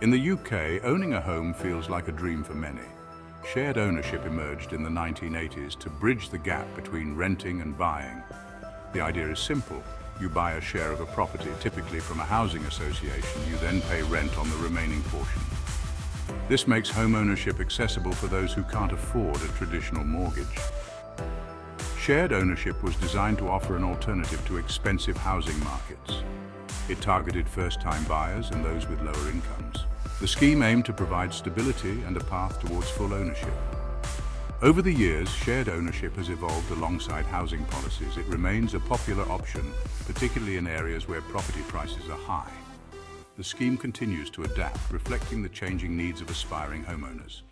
In the UK, owning a home feels like a dream for many. Shared ownership emerged in the 1980s to bridge the gap between renting and buying. The idea is simple. You buy a share of a property, typically from a housing association. You then pay rent on the remaining portion. This makes home ownership accessible for those who can't afford a traditional mortgage. Shared ownership was designed to offer an alternative to expensive housing markets. It targeted first-time buyers and those with lower incomes. The scheme aimed to provide stability and a path towards full ownership. Over the years, shared ownership has evolved alongside housing policies. It remains a popular option, particularly in areas where property prices are high. The scheme continues to adapt, reflecting the changing needs of aspiring homeowners.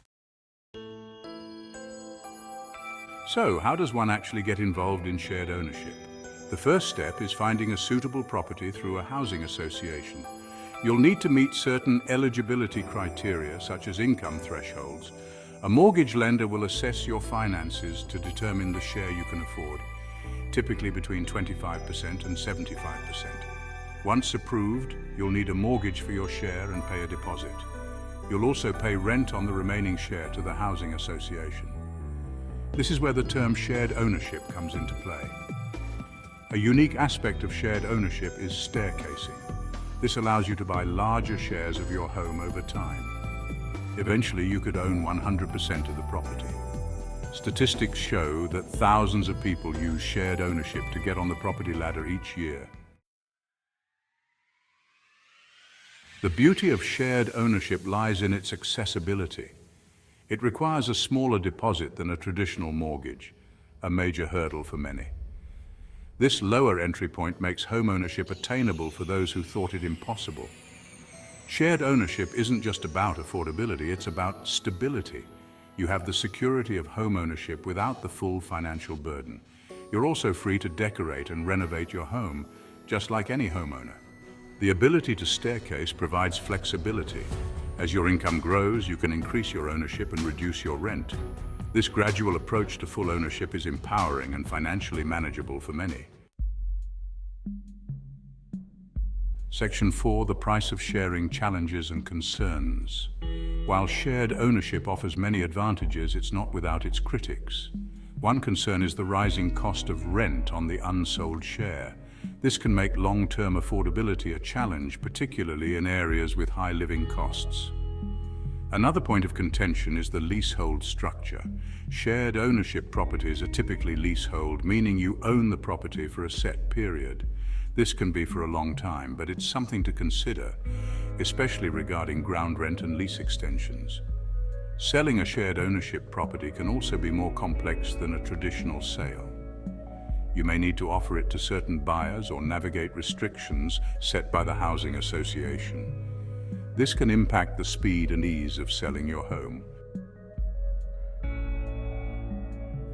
So, how does one actually get involved in shared ownership? The first step is finding a suitable property through a housing association. You'll need to meet certain eligibility criteria, such as income thresholds. A mortgage lender will assess your finances to determine the share you can afford, typically between 25% and 75%. Once approved, you'll need a mortgage for your share and pay a deposit. You'll also pay rent on the remaining share to the housing association. This is where the term shared ownership comes into play. A unique aspect of shared ownership is staircasing. This allows you to buy larger shares of your home over time. Eventually, you could own 100% of the property. Statistics show that thousands of people use shared ownership to get on the property ladder each year. The beauty of shared ownership lies in its accessibility. It requires a smaller deposit than a traditional mortgage, a major hurdle for many. This lower entry point makes home ownership attainable for those who thought it impossible. Shared ownership isn't just about affordability, it's about stability. You have the security of home ownership without the full financial burden. You're also free to decorate and renovate your home, just like any homeowner. The ability to staircase provides flexibility. As your income grows, you can increase your ownership and reduce your rent. This gradual approach to full ownership is empowering and financially manageable for many. Section 4, the price of sharing, challenges and concerns. While shared ownership offers many advantages, it's not without its critics. One concern is the rising cost of rent on the unsold share. This can make long-term affordability a challenge, particularly in areas with high living costs. Another point of contention is the leasehold structure. Shared ownership properties are typically leasehold, meaning you own the property for a set period. This can be for a long time, but it's something to consider, especially regarding ground rent and lease extensions. Selling a shared ownership property can also be more complex than a traditional sale. You may need to offer it to certain buyers or navigate restrictions set by the housing association. This can impact the speed and ease of selling your home.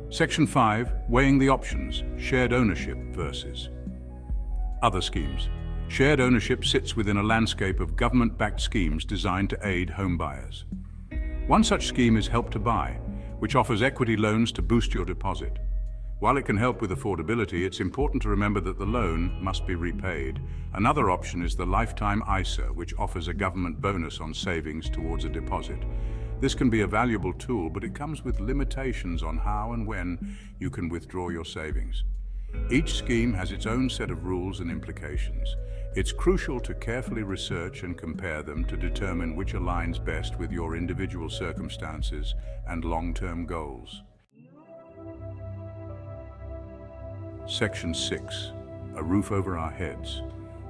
Section 5, weighing the options, shared ownership versus other schemes. Shared ownership sits within a landscape of government-backed schemes designed to aid home buyers. One such scheme is Help to Buy, which offers equity loans to boost your deposit. While it can help with affordability, it's important to remember that the loan must be repaid. Another option is the Lifetime ISA, which offers a government bonus on savings towards a deposit. This can be a valuable tool, but it comes with limitations on how and when you can withdraw your savings. Each scheme has its own set of rules and implications. It's crucial to carefully research and compare them to determine which aligns best with your individual circumstances and long-term goals. Section 6, a roof over our heads.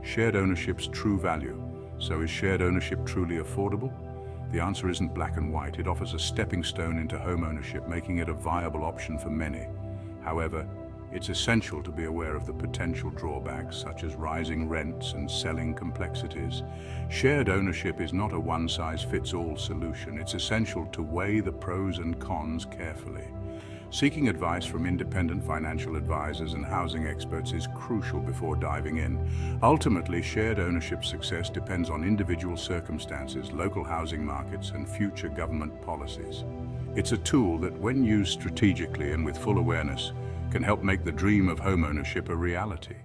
Shared ownership's true value. So is shared ownership truly affordable? The answer isn't black and white. It offers a stepping stone into home ownership, making it a viable option for many. However, it's essential to be aware of the potential drawbacks, such as rising rents and selling complexities. Shared ownership is not a one-size-fits-all solution. It's essential to weigh the pros and cons carefully. Seeking advice from independent financial advisors and housing experts is crucial before diving in. Ultimately, shared ownership success depends on individual circumstances, local housing markets, and future government policies. It's a tool that, when used strategically and with full awareness, can help make the dream of homeownership a reality.